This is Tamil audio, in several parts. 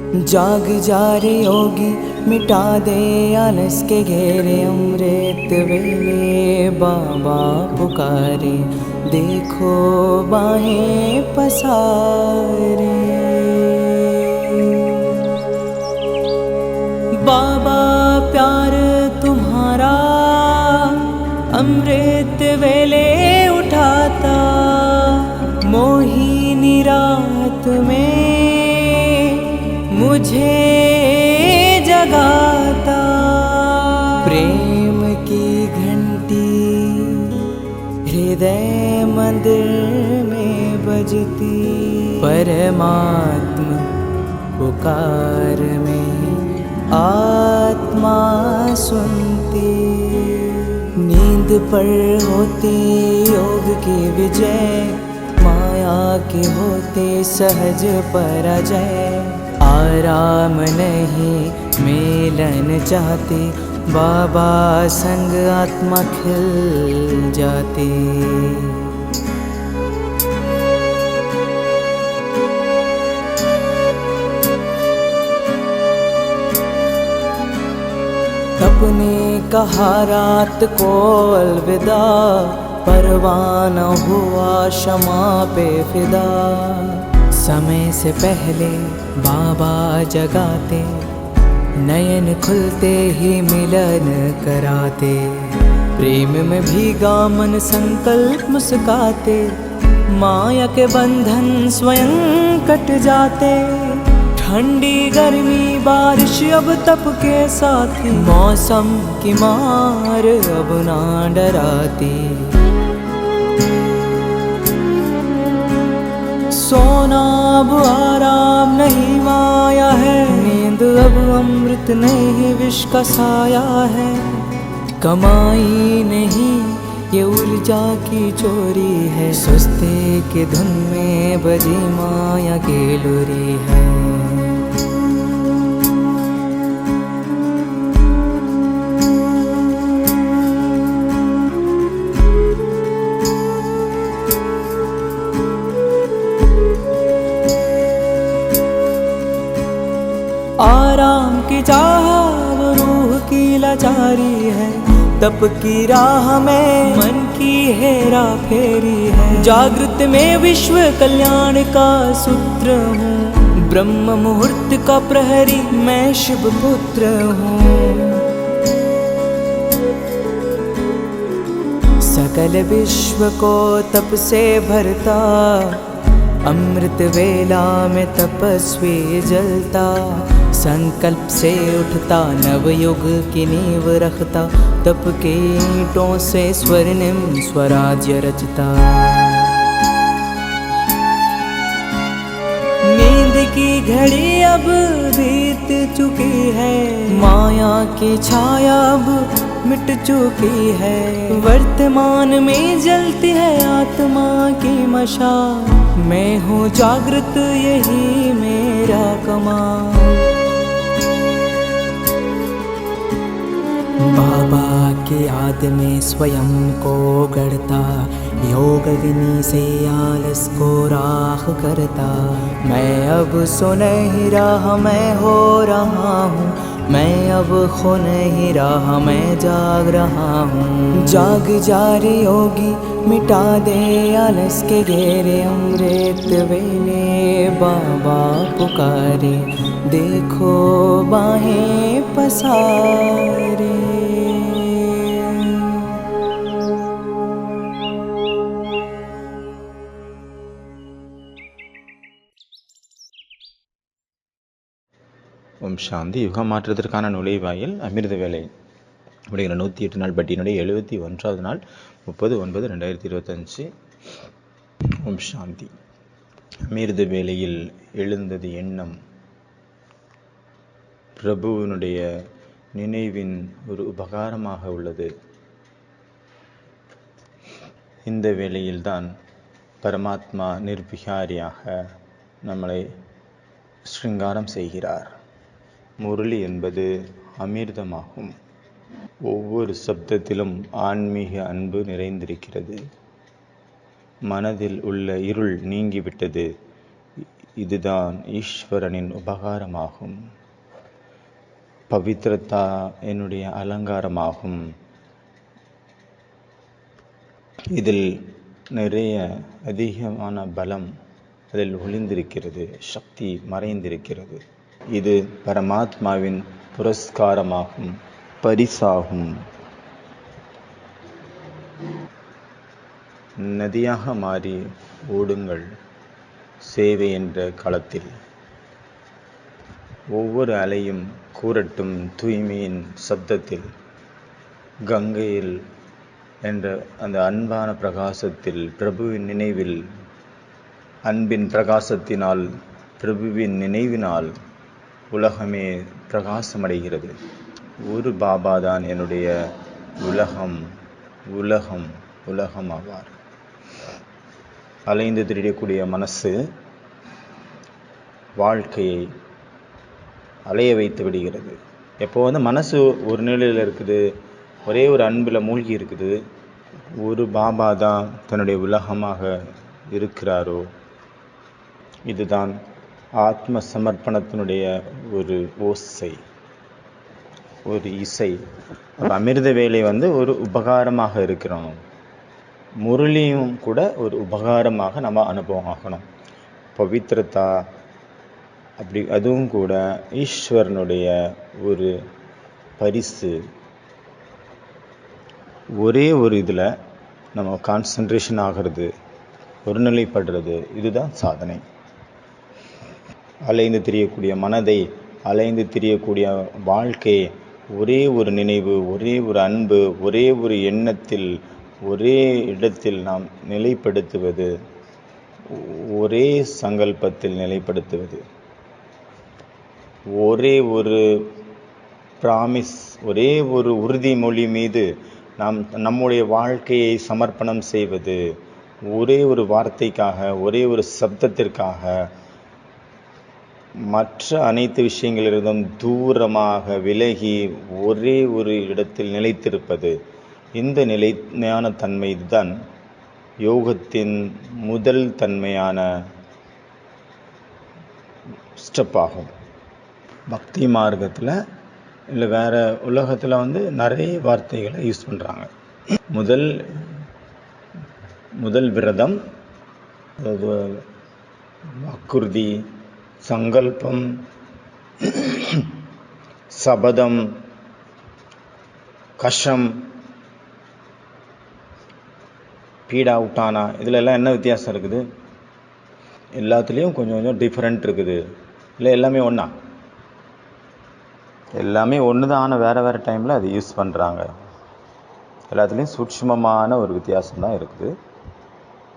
जाग जा रे योगी, मिटा दे आलस के घेरे। अमृत वेले बाबा पुकारे, देखो बाहें पसारे। बाबा प्यार तुम्हारा अमृत वेले उठाता, मोहिनी रात में मुझे जगाता। प्रेम की घंटी हृदय मंदिर में बजती, परमात्मा पुकार में आत्मा सुनती। नींद पर होती योग की विजय, माया के होते सहज पराजय। आराम नहीं मिलन चाहती, बाबा संग आत्मा खिल जाती। अपने कहा रात को अलविदा, परवाना हुआ क्षमा पे फिदा। समय से पहले बाबा जगाते, नयन खुलते ही मिलन कराते। प्रेम में भीगा मन संकल्प मुस्काते, माया के बंधन स्वयं कट जाते। ठंडी गर्मी बारिश अब तप के साथी, मौसम की मार अब ना डराती। सोना अब आराम नहीं माया है, नींद अब अमृत नहीं विष का साया है। कमाई नहीं ये ऊर्जा की चोरी है, सुस्ती की धुन में बजी माया की लुरी है। आराम की चाह वो रूह की लाचारी है, तप की राह में मन की हेरा फेरी है। जागृत में विश्व कल्याण का सूत्र हूँ, ब्रह्म मुहूर्त का प्रहरी मैं शिव पुत्र हूँ। सकल विश्व को तप से भरता, अमृत वेला में तपस्वी जलता। संकल्प से उठता नवयुग की नींव रखता, तप के ईंटों से स्वर्णिम स्वराज्य रचता। नींद की घड़ी अब बीत चुकी है, माया की छाया अब मिट चुकी है। वर्तमान में जलती है आत्मा की मशाल, मैं हूँ जागृत यही मेरा कमाल। बाबा की याद में स्वयं को गढ़ता, योग अग्नि से आलस को राख करता। मैं अब सुनहरी राह मैं हो रहा हूँ, मैं अब खो नहीं रहा मैं जाग रहा हूँ। जाग जा रे योगी, मिटा दे आलस के घेरे। अमृत वेले बाबा पुकारे, देखो बाहें पसारे। ஓம் சாந்தி. யுக மாற்றத்திற்கான நுழைவாயில் அமிர்த வேலை அப்படிங்கிற 108 நாள் பட்டியனுடைய 71வது நாள் 30/9/2025. ஓம் சாந்தி. அமிர்த வேளையில் எழுந்தது எண்ணம் பிரபுவினுடைய நினைவின் ஒரு உபகாரமாக உள்ளது. இந்த வேளையில்தான் பரமாத்மா நிர்விகாரியாக நம்மளை ஸ்ருங்காரம் செய்கிறார். முரளி என்பது அமிர்தமாகும். ஒவ்வொரு சப்தத்திலும் ஆன்மீக அன்பு நிறைந்திருக்கிறது. மனதில் உள்ள இருள் நீங்கிவிட்டது. இதுதான் ஈஸ்வரனின் உபகாரமாகும். பவித்ரதா என்னுடைய அலங்காரமாகும். இதில் நிறைய அதிகமான பலம் அதில் ஒளிந்திருக்கிறது, சக்தி மறைந்திருக்கிறது. இது பரமாத்மாவின் புரஸ்காரமாகும், பரிசாகும். நதியாக மாறி ஓடுங்கள் சேவை என்ற களத்தில். ஒவ்வொரு அலையும் கூறட்டும் தூய்மையின் சப்தத்தில். கங்கையில் என்ற அந்த அன்பான பிரகாசத்தில், பிரபுவின் நினைவில், அன்பின் பிரகாசத்தினால், பிரபுவின் நினைவினால் உலகமே பிரகாசமடைகிறது. ஒரு பாபா தான் என்னுடைய உலகம் உலகம் உலகம் ஆவார். அலைந்து திரியக்கூடிய மனசு வாழ்க்கையை அலைய வைத்து விடுகிறது. எப்போ மனசு ஒரு நிலையில் இருக்குது, ஒரே ஒரு அன்பில் மூழ்கி இருக்குது, ஒரு பாபா தான் தன்னுடைய உலகமாக இருக்கிறாரோ, இதுதான் ஆத்ம சமர்ப்பணத்தினுடைய ஒரு ஓசை, ஒரு இசை. அமிர்த வேலை ஒரு உபகாரமாக இருக்கிறோம். முரளியும் கூட ஒரு உபகாரமாக நம்ம அனுபவம் ஆகணும். பவித்ரதா அப்படி அதுவும் கூட ஈஸ்வரனுடைய ஒரு பரிசு. ஒரே ஒரு இதில் நம்ம கான்சன்ட்ரேஷன் ஆகிறது, ஒருநிலைப்படுறது, இதுதான் சாதனை. அலைந்து திரியக்கூடிய மனதை, அலைந்து திரியக்கூடிய வாழ்க்கை, ஒரே ஒரு நினைவு, ஒரே ஒரு அன்பு, ஒரே ஒரு எண்ணத்தில், ஒரே இடத்தில் நாம் நிலைப்படுத்துவது, ஒரே சங்கல்பத்தில் நிலைப்படுத்துவது, ஒரே ஒரு பிராமிஸ், ஒரே ஒரு உறுதிமொழி மீது நாம் நம்முடைய வாழ்க்கையை சமர்ப்பணம் செய்வது, ஒரே ஒரு வார்த்தைக்காக, ஒரே ஒரு சப்தத்திற்காக மற்ற அனைத்து விஷயங்களிலிருந்தும் தூரமாக விலகி ஒரே ஒரு இடத்தில் நிலைத்திருப்பது. இந்த நிலையான தன்மை தான் யோகத்தின் முதல் தன்மையான ஸ்டெப் ஆகும். பக்தி மார்க்கத்தில் இல்லை வேறு உலகத்தில் நிறைய வார்த்தைகளை யூஸ் பண்ணுறாங்க. முதல் விரதம், அதாவது வாக்குறுதி, சங்கல்பம், சபதம், கஷம், பீடா உட்டானா, இதில் எல்லாம் என்ன வித்தியாசம் இருக்குது? எல்லாத்துலேயும் கொஞ்சம் கொஞ்சம் டிஃப்ரெண்ட் இருக்குது. இல்லை எல்லாமே ஒன்றா? எல்லாமே ஒன்று தான், ஆனால் வேறு வேறு டைமில் அது யூஸ் பண்ணுறாங்க. எல்லாத்துலேயும் சூட்சுமமான ஒரு வித்தியாசம் தான் இருக்குது.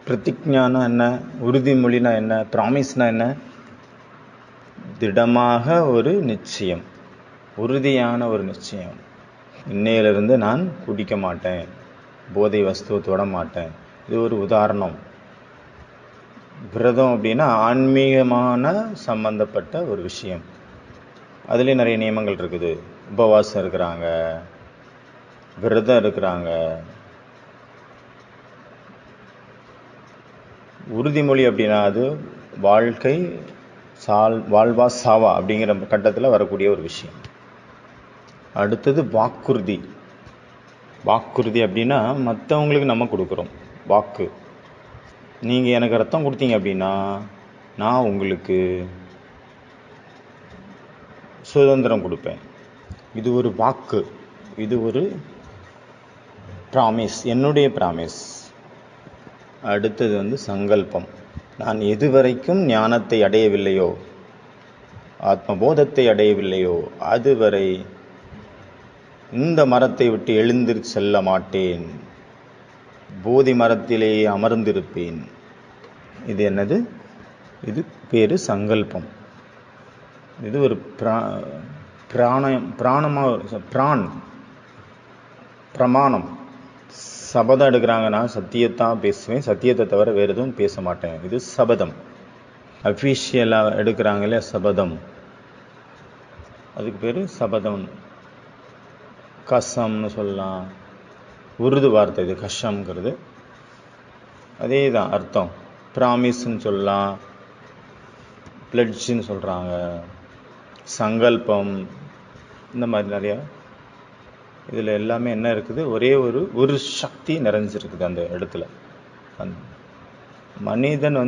பிரதிஜ்ஞானா என்ன, உறுதிமொழினா என்ன, ப்ராமிஸ்னா என்ன? திடமாக ஒரு நிச்சயம், உறுதியான ஒரு நிச்சயம். இன்னையிலிருந்து நான் குடிக்க மாட்டேன், போதை வஸ்துவை தொட மாட்டேன். இது ஒரு உதாரணம். விரதம் அப்படின்னா ஆன்மீகமான சம்பந்தப்பட்ட ஒரு விஷயம். அதுலேயும் நிறைய நியமங்கள் இருக்குது. உபவாசம் இருக்கிறாங்க, விரதம் இருக்கிறாங்க. உறுதிமொழி அப்படின்னா அது வாழ்க்கை வாழ்வா சாவா அப்படிங்கிற கட்டத்தில் வரக்கூடிய ஒரு விஷயம். அடுத்தது வாக்குறுதி. வாக்குறுதி அப்படின்னா மற்றவங்களுக்கு நம்ம கொடுக்குறோம் வாக்கு. நீங்கள் எனக்கு ரத்தம் கொடுத்தீங்க அப்படின்னா நான் உங்களுக்கு சுதந்திரம் கொடுப்பேன். இது ஒரு வாக்கு, இது ஒரு ப்ராமிஸ், என்னுடைய ப்ராமிஸ். அடுத்தது சங்கல்பம். நான் எதுவரைக்கும் ஞானத்தை அடையவில்லையோ, ஆத்மபோதத்தை அடையவில்லையோ, அதுவரை இந்த மரத்தை விட்டு எழுந்து செல்ல மாட்டேன், போதி மரத்திலேயே அமர்ந்திருப்பேன். இது என்னது? இது பேரு சங்கல்பம். இது ஒரு பிரமாணம். சபதம் எடுக்கிறாங்கன்னா சத்தியத்தான் பேசுவேன், சத்தியத்தை தவிர வேறு எதுவும் பேச மாட்டேன். இது சபதம். அஃபீஷியலாக எடுக்கிறாங்களே சபதம், அதுக்கு பேர் சபதம். கசம்னு சொல்லலாம், உருது வார்த்தை இது கஷம்ங்கிறது. அதே தான் அர்த்தம். ப்ராமிஸ்ன்னு சொல்லலாம். பிளட்ஜின்னு சொல்கிறாங்க, சங்கல்பம், இந்த மாதிரி நிறையா. இதில் எல்லாமே என்ன இருக்குது, ஒரே ஒரு சக்தி நிறைஞ்சிருக்குது அந்த இடத்துல. மனிதன்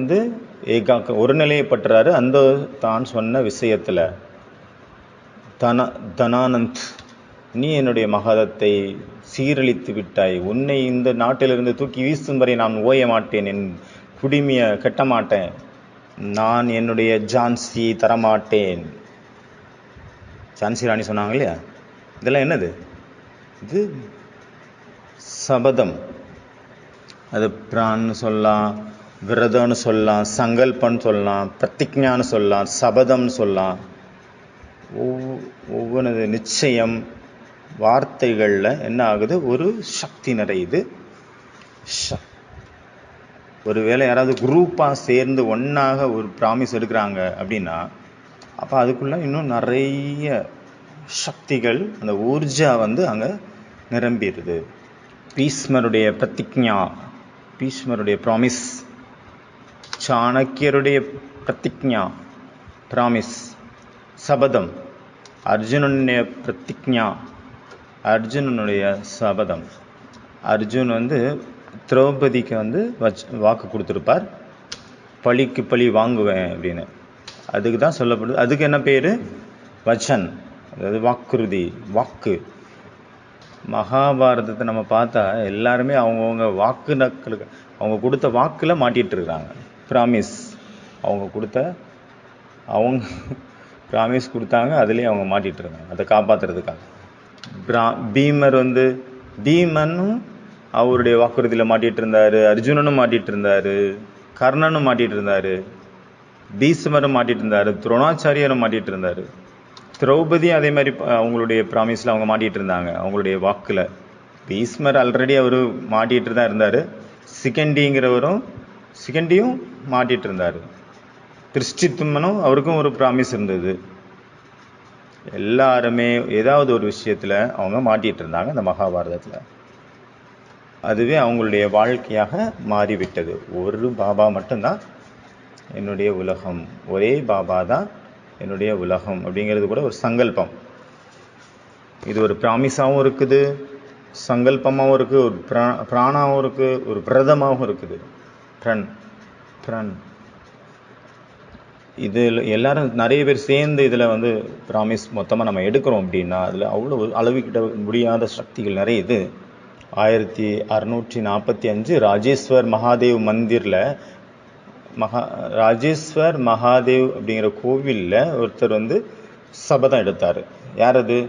ஒரு நிலையை பற்றுறாரு அந்த தான் சொன்ன விஷயத்தில். தனானந்த், நீ என்னுடைய மகதத்தை சீரழித்து விட்டாய், உன்னை இந்த நாட்டிலிருந்து தூக்கி வீசும் வரை நான் ஓய மாட்டேன், என் குடிமையை கட்ட மாட்டேன், நான் என்னுடைய ஜான்சி தரமாட்டேன். ஜான்சி ராணி சொன்னாங்க இல்லையா, இதெல்லாம் என்னது, இது சபதம். அது பிரான்னு சொல்லலாம், விரதம்னு சொல்லலாம், சங்கல்பன்னு சொல்லலாம், பிரதிஜான்னு சொல்லலாம், சபதம்னு சொல்லலாம். ஒவ்வொரு நிச்சயம் வார்த்தைகளில் என்ன ஆகுது, ஒரு சக்தி நிறையுது. ஒருவேளை யாராவது குரூப்பாக சேர்ந்து ஒன்றாக ஒரு ப்ராமிஸ் எடுக்கிறாங்க அப்படின்னா, அப்போ அதுக்குள்ள இன்னும் நிறைய சக்திகள், அந்த ஊர்ஜா அங்கே நிரம்பிடுது. பீஷ்மருடைய பிரதிஜா, பீஷ்மருடைய ப்ராமிஸ், சாணக்கியருடைய பிரதிஜா ப்ராமிஸ் சபதம், அர்ஜுனனுடைய பிரதிஜா அர்ஜுனனுடைய சபதம். அர்ஜுன் திரௌபதிக்கு வாக்கு கொடுத்துருப்பார், பழிக்கு பழி வாங்குவேன் அப்படின்னு. அதுக்கு தான் சொல்லப்படுது. அதுக்கு என்ன பேர், வச்சன், அதாவது வாக்குறுதி, வாக்கு. மகாபாரதத்தை நம்ம பார்த்தா எல்லாருமே அவங்கவுங்க வாக்குகளுக்கு, அவங்க கொடுத்த வாக்கில் மாட்டிகிட்டு இருக்கிறாங்க. ப்ராமிஸ், அவங்க ப்ராமிஸ் கொடுத்தாங்க, அதுலேயே அவங்க மாட்டிகிட்டு இருக்காங்க, அதை காப்பாற்றுறதுக்காக. பீமர் பீமனும் அவருடைய வாக்குறுதியில் மாட்டிகிட்டு இருந்தார், அர்ஜுனனும் மாட்டிகிட்டு இருந்தார், கர்ணனும் மாட்டிகிட்டு இருந்தார், பீஷ்மரும் மாட்டிகிட்டு இருந்தார், துரோணாச்சாரியரும் மாட்டிகிட்டு இருந்தார். திரௌபதி அதே மாதிரி அவங்களுடைய ப்ராமிஸில் அவங்க மாட்டிகிட்டு இருந்தாங்க, அவங்களுடைய வாக்கில். பீஷ்மர் ஆல்ரெடி அவர் மாட்டிகிட்டு தான் இருந்தார், சிகண்டியும் மாட்டிகிட்டு இருந்தார், திருஷ்டித்தும்மனும் அவருக்கும் ஒரு ப்ராமிஸ் இருந்தது. எல்லாருமே ஏதாவது ஒரு விஷயத்தில் அவங்க மாட்டிகிட்டு இருந்தாங்க அந்த மகாபாரதத்தில். அதுவே அவங்களுடைய வாழ்க்கையாக மாறிவிட்டது. ஒரு பாபா மட்டும்தான் என்னுடைய உலகம், ஒரே பாபா தான் என்னுடைய உலகம் அப்படிங்கிறது கூட ஒரு சங்கல்பம். இது ஒரு ப்ராமிஸாகவும் இருக்குது, சங்கல்பமாகவும் இருக்குது, ஒரு பிராணாகவும் இருக்குது, ஒரு விரதமாகவும் இருக்குது. ப்ரன் இது எல்லாரும் நிறைய பேர் சேர்ந்து இதில் ப்ராமிஸ் மொத்தமாக நம்ம எடுக்கிறோம் அப்படின்னா அதில் அவ்வளோ அளவுக்கிட்ட முடியாத சக்திகள் நிறைய. இது 1645 ராஜேஸ்வர் மகாதேவ் மந்திரில், ராஜேஸ்வர் மகாதேவ் அப்படிங்கிற கோவிலில் ஒருத்தர் சபதம் எடுத்தார். யார் அது?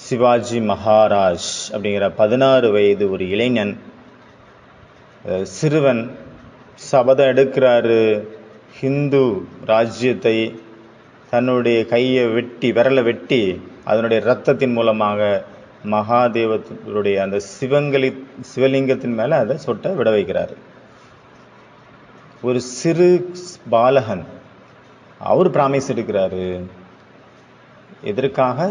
சிவாஜி மகாராஜ் அப்படிங்கிற 16 வயது ஒரு இளைஞன், சிறுவன் சபதம் எடுக்கிறாரு. ஹிந்து ராஜ்யத்தை தன்னுடைய கையை வெட்டி, விரலை வெட்டி, அதனுடைய இரத்தத்தின் மூலமாக மகாதேவருடைய அந்த சிவலிங்கத்தின் மேலே அதை சொட்ட விட வைக்கிறார். ஒரு சிறு பாலகன் அவர் பிராமிஸ் எடுக்கிறாரு. எதற்காக?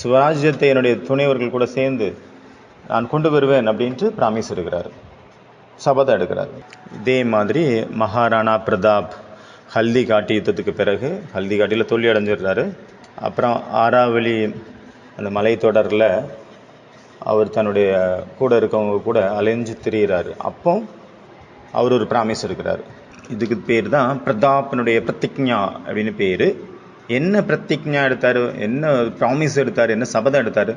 சுவராஜ்யத்தை என்னுடைய துணைவர்கள் கூட சேர்ந்து நான் கொண்டு வருவேன் அப்படின்ட்டு பிராமிஸ் எடுக்கிறாரு, சபதம் எடுக்கிறார். இதே மாதிரி மகாராணா பிரதாப் ஹல்தி காட்டி யுத்தத்துக்கு பிறகு ஹல்தி காட்டியில் தோல்வி அடைஞ்சிடுறாரு. அப்புறம் ஆராவளி அந்த மலைத்தொடரில் அவர் தன்னுடைய கூட இருக்கவங்க கூட அலைஞ்சு திரிகிறாரு. அப்போ அவர் ஒரு ப்ராமிஸ் எடுக்கிறார். இதுக்கு பேர் தான் பிரதாப்னுடைய பிரதிஜா அப்படின்னு பேர். என்ன பிரதிஜா எடுத்தார், என்ன ப்ராமிஸ் எடுத்தார், என்ன சபதம் எடுத்தார்,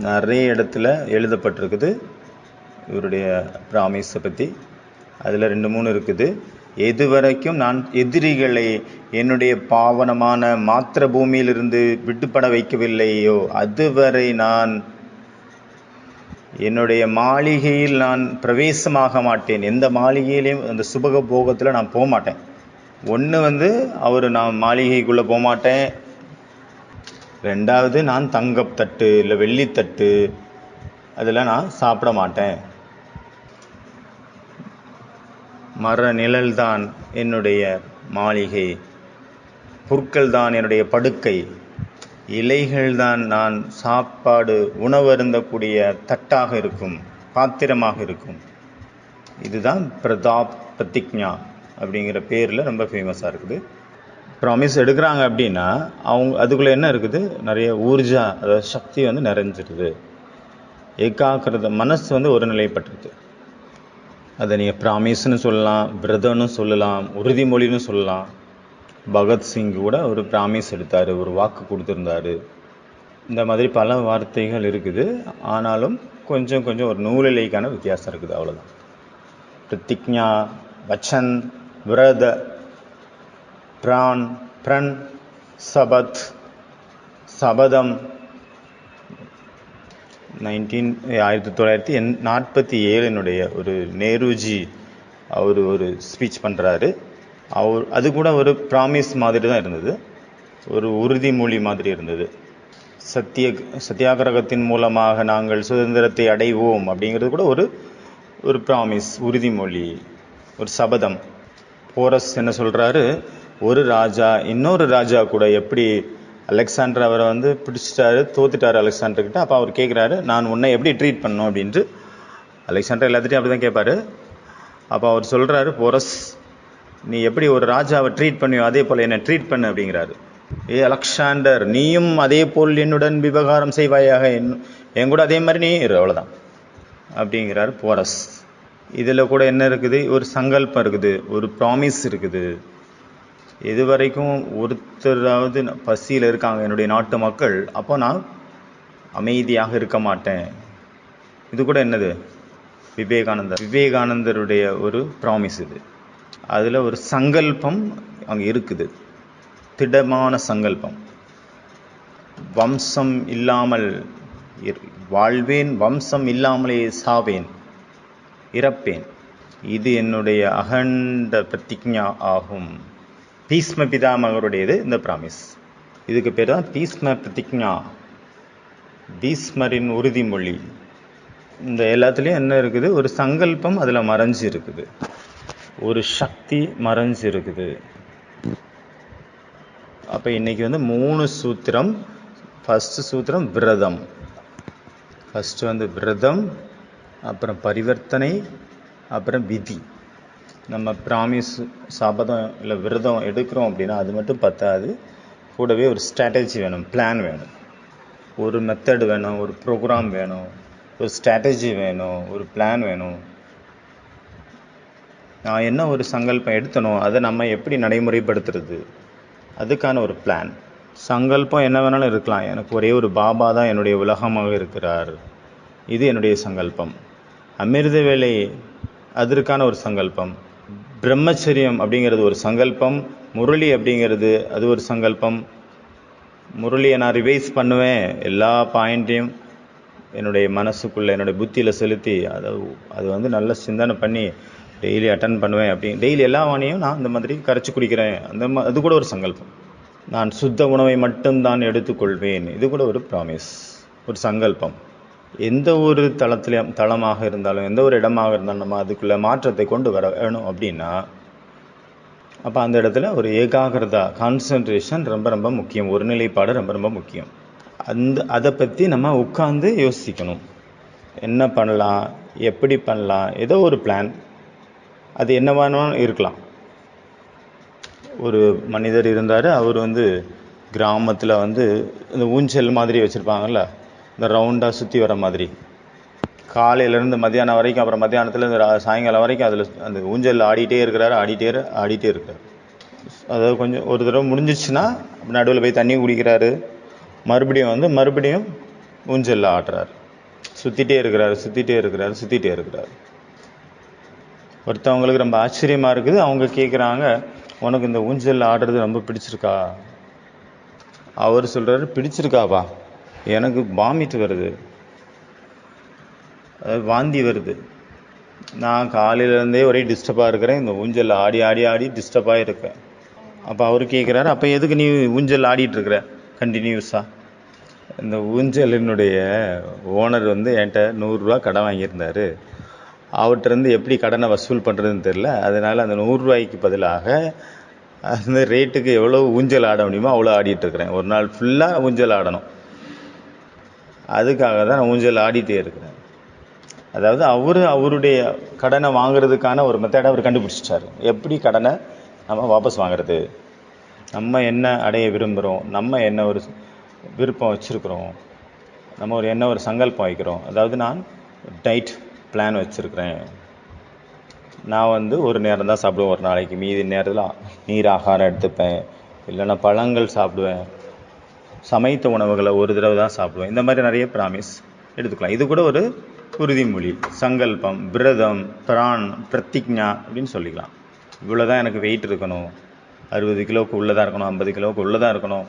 நிறைய இடத்துல எழுதப்பட்டிருக்குது இவருடைய ப்ராமிஸை பற்றி. அதில் 2-3 இருக்குது. எது வரைக்கும் நான் எதிரிகளை என்னுடைய பாவனமான மாத்திர பூமியிலிருந்து விடுபட வைக்கவில்லையோ அதுவரை நான் என்னுடைய மாளிகையில் நான் பிரவேசமாக மாட்டேன். எந்த மாளிகையிலையும் அந்த சுபக போகத்தில் நான் போக மாட்டேன். ஒன்று நான் மாளிகைக்குள்ளே போக மாட்டேன். 2வது நான் தங்கத்தட்டு இல்லை வெள்ளித்தட்டு அதில் நான் சாப்பிட மாட்டேன். மர நிழல்தான் என்னுடைய மாளிகை, புற்கள் தான் என்னுடைய படுக்கை, இலைகள்தான் நான் சாப்பாடு உணவருந்தக்கூடிய தட்டாக இருக்கும், பாத்திரமாக இருக்கும். இதுதான் பிரதாப் பிரதிஜா அப்படிங்கிற பேரில் ரொம்ப ஃபேமஸாக இருக்குது. ப்ராமிஸ் எடுக்கிறாங்க அப்படின்னா அவங்க அதுக்குள்ளே என்ன இருக்குது, நிறைய ஊர்ஜா, அதாவது சக்தி வந்து நிறைஞ்சிருது. ஏகாக்கிரத மனசு வந்து ஒரு நிலைப்பட்டிருக்கு. அதை நீங்கள் ப்ராமிஸ்ன்னு சொல்லலாம், விரதம்னு சொல்லலாம், உறுதிமொழின்னு சொல்லலாம். பகத்சிங் கூட ஒரு ப்ராமிஸ் எடுத்தார், ஒரு வாக்கு கொடுத்துருந்தாரு. இந்த மாதிரி பல வார்த்தைகள் இருக்குது. ஆனாலும் கொஞ்சம் கொஞ்சம் ஒரு நூலிலைக்கான வித்தியாசம் இருக்குது, அவ்வளோதான். பிரதிஜ்ஞா, வச்சன், விரத, பிரான், பிரன், சபத், சபதம். 1947 ஒரு நேருஜி அவர் ஒரு ஸ்பீச் பண்ணுறாரு. அது கூட ஒரு ப்ராமிஸ் மாதிரி தான் இருந்தது, ஒரு உறுதிமொழி மாதிரி இருந்தது. சத்தியாகிரகத்தின் மூலமாக நாங்கள் சுதந்திரத்தை அடைவோம் அப்படிங்கிறது கூட ஒரு ப்ராமிஸ், உறுதிமொழி, ஒரு சபதம். போரஸ் என்ன சொல்கிறாரு, ஒரு ராஜா இன்னொரு ராஜா கூட எப்படி அலெக்சாண்டர் அவரை வந்து பிடிச்சிட்டாரு, தோத்துட்டாரு அலெக்சாண்டர்கிட்ட. அப்போ அவர் கேட்குறாரு, நான் உன்னை எப்படி ட்ரீட் பண்ணணும் அப்படின்ட்டு. அலெக்சாண்டர் எல்லாத்திட்டையும் அப்படி தான் கேட்பார். அப்போ அவர் சொல்கிறாரு, போரஸ், நீ எப்படி ஒரு ராஜாவை ட்ரீட் பண்ணியோ அதே போல் என்னை ட்ரீட் பண்ணு அப்படிங்கிறாரு. அலெக்சாண்டர், நீயும் அதே போல் என்னுடன் விவகாரம் செய்வாயாக, என் கூட அதே மாதிரி நீ இரு, அவ்வளோதான் அப்படிங்கிறாரு போரஸ். இதில் கூட என்ன இருக்குது, ஒரு சங்கல்பம் இருக்குது, ஒரு ப்ராமிஸ் இருக்குது. இது வரைக்கும் ஒருத்தராவது பசியில் இருக்காங்க என்னுடைய நாட்டு மக்கள், அப்போ நான் அமைதியாக இருக்க மாட்டேன். இது கூட என்னது, விவேகானந்தருடைய ஒரு ப்ராமிஸ் இது. அதில் ஒரு சங்கல்பம் அங்கே இருக்குது, திடமான சங்கல்பம். வம்சம் இல்லாமல் வாழ்வேன், வம்சம் இல்லாமலே சாவேன், இறப்பேன், இது என்னுடைய அகண்ட பிரதிஜ்ஞா ஆகும். பீஷ்ம பிதாமகருடையது இந்த ப்ராமிஸ். இதுக்கு பேர் தான் பீஷ்ம பிரதிஜ்ஞா, பீஷ்மரின் உறுதிமொழி. இந்த எல்லாத்துலேயும் என்ன இருக்குது, ஒரு சங்கல்பம் அதில் மறைஞ்சு இருக்குது, ஒரு சக்தி மறைஞ்சு இருக்குது. அப்போ இன்னைக்கு வந்து 3 சூத்திரம். ஃபஸ்ட்டு சூத்திரம் விரதம். ஃபஸ்ட்டு வந்து விரதம், அப்புறம் பரிவர்த்தனை, அப்புறம் விதி. நம்ம ப்ராமிஸ், சபதம் இல்லை விரதம் எடுக்கிறோம் அப்படின்னா அது மட்டும் பத்தாது, கூடவே ஒரு ஸ்ட்ராட்டஜி வேணும், பிளான் வேணும், ஒரு மெத்தடு வேணும், ஒரு ப்ரோக்ராம் வேணும், ஒரு ஸ்ட்ராட்டஜி வேணும், ஒரு பிளான் வேணும். நான் என்ன ஒரு சங்கல்பம் எடுத்தனோ அதை நம்ம எப்படி நடைமுறைப்படுத்துறது, அதுக்கான ஒரு பிளான். சங்கல்பம் என்ன வேணாலும் இருக்கலாம். எனக்கு ஒரே ஒரு பாபா தான் என்னுடைய உலகமாக இருக்கிறார், இது என்னுடைய சங்கல்பம். அமிர்த வேலை அதற்கான ஒரு சங்கல்பம். பிரம்மச்சரியம் அப்படிங்கிறது ஒரு சங்கல்பம். முரளி அப்படிங்கிறது அது ஒரு சங்கல்பம். முரளியை நான் ரிவைஸ் பண்ணுவேன், எல்லா பாயிண்ட்டையும் என்னுடைய மனசுக்குள்ளே என்னுடைய புத்தியில் செலுத்தி அது வந்து நல்ல சிந்தனை பண்ணி டெய்லி அட்டன் பண்ணுவேன். டெய்லி எல்லா வாணியும் நான் இந்த மாதிரி கரைச்சி குடிக்கிறேன், அது கூட ஒரு சங்கல்பம். நான் சுத்த உணவை மட்டும்தான் எடுத்துக்கொள்வேன், இது கூட ஒரு ப்ராமிஸ், ஒரு சங்கல்பம். எந்த ஒரு தளமாக இருந்தாலும், எந்த ஒரு இடமாக இருந்தாலும் நம்ம அதுக்குள்ளே மாற்றத்தை கொண்டு வர வேணும் அப்படின்னா அப்போ அந்த இடத்துல ஒரு ஏகாகிரதா, கான்சன்ட்ரேஷன் ரொம்ப ரொம்ப முக்கியம், ஒருநிலைப்பாடு ரொம்ப ரொம்ப முக்கியம். அதை பற்றி நம்ம உட்காந்து யோசிக்கணும். என்ன பண்ணலாம், எப்படி பண்ணலாம், ஏதோ ஒரு பிளான். அது என்ன வேணாலும் இருக்கலாம். ஒரு மனிதர் இருந்தார், அவர் வந்து கிராமத்தில் வந்து இந்த ஊஞ்சல் மாதிரி வச்சுருப்பாங்கள்ல, இந்த ரவுண்டாக சுற்றி வர மாதிரி, காலையிலேருந்து மத்தியானம் வரைக்கும், அப்புறம் மத்தியானத்துலேருந்து சாயங்காலம் வரைக்கும் அதில் அந்த ஊஞ்சல் ஆடிட்டே இருக்கிறாரு. அதாவது கொஞ்சம் ஒரு தடவை முடிஞ்சிச்சுன்னா நடுவில் போய் தண்ணி குடிக்கிறாரு, மறுபடியும் ஊஞ்சலில் ஆடுறாரு, சுற்றிட்டே இருக்கிறாரு. ஒருத்தவங்களுக்கு ரொம்ப ஆச்சரியமாக இருக்குது. அவங்க கேட்குறாங்க, உனக்கு இந்த ஊஞ்சலில் ஆடுறது ரொம்ப பிடிச்சிருக்கா? அவர் சொல்கிறாரு, பிடிச்சிருக்காப்பா, எனக்கு வாமிட் வருது, அதாவது வாந்தி வருது. நான் காலையிலேருந்தே ஒரே டிஸ்டர்பாக இருக்கிறேன், இந்த ஊஞ்சல் ஆடி டிஸ்டர்பாக இருக்கேன். அப்போ அவர் கேட்குறாரு, அப்போ எதுக்கு நீ ஊஞ்சல் ஆடிட்டுருக்குற கண்டினியூஸாக? இந்த ஊஞ்சலினுடைய ஓனர் வந்து என்கிட்ட 100 ரூபா கடன் வாங்கியிருந்தார். அவர்கிட்டருந்து எப்படி கடனை வசூல் பண்ணுறதுன்னு தெரில. அதனால் அந்த 100 ரூபாய்க்கு பதிலாக அந்த ரேட்டுக்கு எவ்வளோ ஊஞ்சல் ஆட முடியுமோ அவ்வளோ ஆடிட்டுருக்கிறேன். ஒரு நாள் ஃபுல்லாக ஊஞ்சல் ஆடணும், அதுக்காக தான் நான் ஊஞ்சல் ஆடிட்டே இருக்கிறேன். அதாவது அவருடைய கடனை வாங்குறதுக்கான ஒரு மெத்தடை அவர் கண்டுபிடிச்சிட்டாரு. எப்படி கடனை நம்ம வாபஸ் வாங்குறது, நம்ம என்ன அடைய விரும்புகிறோம், நம்ம என்ன ஒரு விருப்பம் வச்சுருக்குறோம், நம்ம என்ன ஒரு சங்கல்பம் வைக்கிறோம். அதாவது நான் டயட் பிளான் வச்சுருக்கிறேன், நான் ஒரு நேரம் தான் சாப்பிடுவேன் ஒரு நாளைக்கு, மீதி நேரத்தில் நீர் ஆகாரம் எடுத்துப்பேன், இல்லைன்னா பழங்கள் சாப்பிடுவேன், சமைத்த உணவுகளை ஒரு தடவை தான் சாப்பிடுவேன். இந்த மாதிரி நிறைய ப்ராமிஸ் எடுத்துக்கலாம். இது கூட ஒரு உறுதிமொழி, சங்கல்பம், விரதம், பிரதிஜ்ஞா அப்படின்னு சொல்லிக்கலாம். இவ்வளோ தான் எனக்கு வெயிட் இருக்கணும், 60 கிலோவுக்கு உள்ளதாக இருக்கணும், 50 கிலோவுக்கு உள்ளதாக இருக்கணும்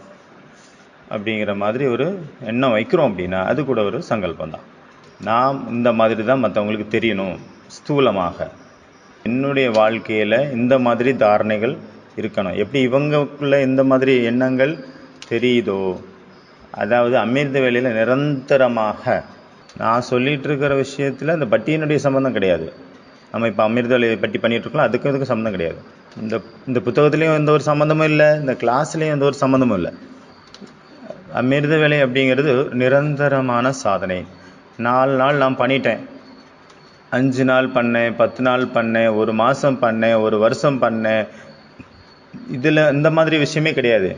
அப்படிங்கிற மாதிரி ஒரு எண்ணம் வைக்கிறோம் அப்படின்னா அது கூட ஒரு சங்கல்பம் தான். நாம் இந்த மாதிரி தான் மற்றவங்களுக்கு தெரியணும், ஸ்தூலமாக என்னுடைய வாழ்க்கையில் இந்த மாதிரி தாரணைகள் இருக்கணும். எப்படி இவங்களுக்குள்ள இந்த மாதிரி எண்ணங்கள் தெரியுதோ, அதாவது அமிர்த வேலையில் நிரந்தரமாக நான் சொல்லிகிட்டு இருக்கிற விஷயத்தில் அந்த பட்டியினுடைய சம்மந்தம் கிடையாது. நம்ம இப்போ அமிர்த வேலையை பட்டி பண்ணிகிட்ருக்கோம், அதுக்கு சம்மந்தம் கிடையாது. இந்த புத்தகத்துலேயும் எந்த ஒரு சம்மந்தமும் இல்லை, இந்த கிளாஸ்லேயும் எந்த ஒரு சம்மந்தமும் இல்லை. அமிர்த வேலை அப்படிங்கிறது நிரந்தரமான சாதனை. 4 நாள் நான் பண்ணிட்டேன், 5 நாள் பண்ணேன், 10 நாள் பண்ணேன், 1 மாதம் பண்ணேன், 1 வருஷம் பண்ணேன், இதில் இந்த மாதிரி விஷயமே கிடையாது.